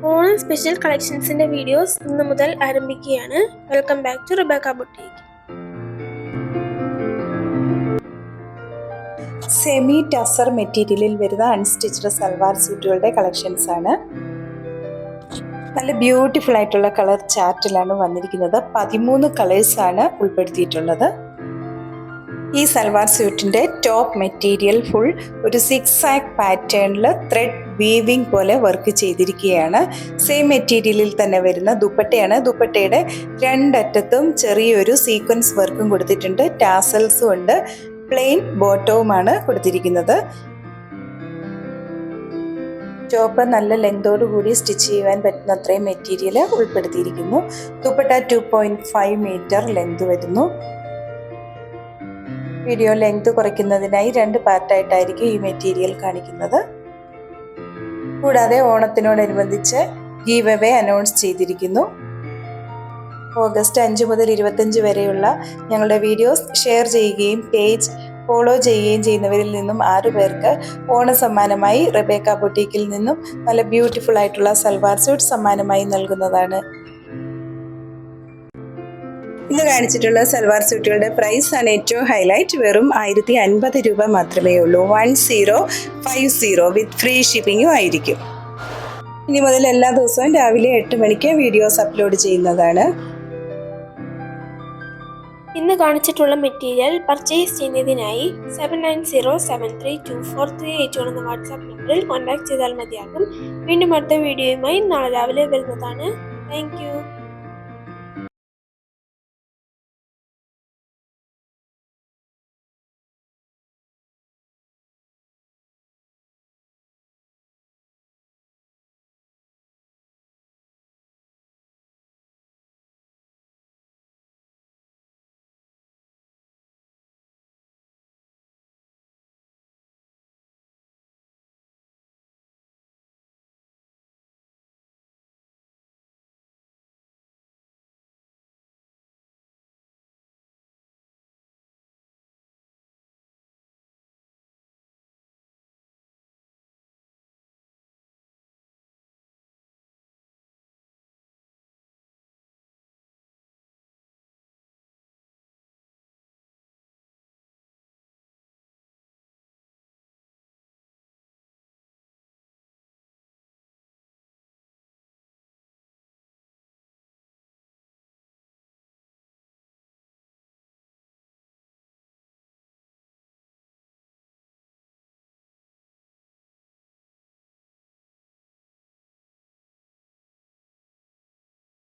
Onam special കളക്ഷൻസിന്റെ videos ഇന്ന് മുതൽ ആരംഭിക്കുകയാണ്. Welcome back to Rebecca boutique. Semi tussar മെറ്റീരിയലിൽ വരുന്ന അൺസ്റ്റിച്ച്ഡ് സൽവാർ സ്യൂട്ടുകളുടെ കളക്ഷൻസ് ആണ്. നല്ല ബ്യൂട്ടിഫുൾ ആയിട്ടുള്ള കളർ ചാർട്ടിലാണ് വന്നിരിക്കുന്നത്. 13 കളേഴ്സാണ് ഉൾപ്പെടുത്തിയിട്ടുള്ളത്. ഈ സൽവാർ സ്യൂട്ടിൻ്റെ ടോപ്പ് മെറ്റീരിയൽ ഫുൾ ഒരു 6 പാറ്റേണിൽ ത്രെഡ് വീവിംഗ് പോലെ വർക്ക് ചെയ്തിരിക്കുകയാണ്. സെയിം മെറ്റീരിയലിൽ തന്നെ വരുന്ന ദുപ്പട്ടയാണ്. ദുപ്പട്ടയുടെ രണ്ടറ്റത്തും ചെറിയൊരു സീക്വൻസ് വർക്കും കൊടുത്തിട്ടുണ്ട്. ടാസൽസും ഉണ്ട്. പ്ലെയിൻ ബോട്ടവുമാണ് കൊടുത്തിരിക്കുന്നത്. ടോപ്പ് നല്ല ലെങ്തോടു കൂടി സ്റ്റിച്ച് ചെയ്യുവാൻ പറ്റുന്ന അത്രയും മെറ്റീരിയൽ ഉൾപ്പെടുത്തിയിരിക്കുന്നു. ദുപ്പട്ട 2.5 മീറ്റർ ലെങ്ത് വരുന്നു. വീഡിയോ ലെങ്ത് കുറയ്ക്കുന്നതിനായി 2 പാർട്ടായിട്ടായിരിക്കും ഈ മെറ്റീരിയൽ കാണിക്കുന്നത്. കൂടാതെ ഓണത്തിനോടനുബന്ധിച്ച് ഗീവ് അവേ അനൗൺസ് ചെയ്തിരിക്കുന്നു. ഓഗസ്റ്റ് 5 മുതൽ 25 വരെയുള്ള ഞങ്ങളുടെ വീഡിയോസ് ഷെയർ ചെയ്യുകയും പേജ് ഫോളോ ചെയ്യുകയും ചെയ്യുന്നവരിൽ നിന്നും 6 പേർക്ക് ഓണ സമ്മാനമായി റിബേക്ക ബുട്ടീക്കിൽ നിന്നും നല്ല ബ്യൂട്ടിഫുൾ ആയിട്ടുള്ള സൽവാർ സ്യൂട്ട് സമ്മാനമായി നൽകുന്നതാണ്. ഇന്ന് കാണിച്ചിട്ടുള്ള സൽവാർ സ്യൂട്ടുകളുടെ പ്രൈസ് ആണ് ഏറ്റവും ഹൈലൈറ്റ്. വെറും 1050 രൂപ മാത്രമേ ഉള്ളൂ. 1050 വിത്ത് ഫ്രീ ഷിപ്പിങ്ങും ആയിരിക്കും. ഇനി മുതൽ എല്ലാ ദിവസവും രാവിലെ 8 മണിക്ക് വീഡിയോസ് അപ്ലോഡ് ചെയ്യുന്നതാണ്. ഇന്ന് കാണിച്ചിട്ടുള്ള മെറ്റീരിയൽ പർച്ചേസ് ചെയ്യുന്നതിനായി 7907324381 എന്ന വാട്സാപ്പ് നമ്പറിൽ കോൺടാക്ട് ചെയ്താൽ മതിയാകും. വീണ്ടും അടുത്ത വീഡിയോയുമായി നാളെ രാവിലെ വരുന്നതാണ്. Thank you.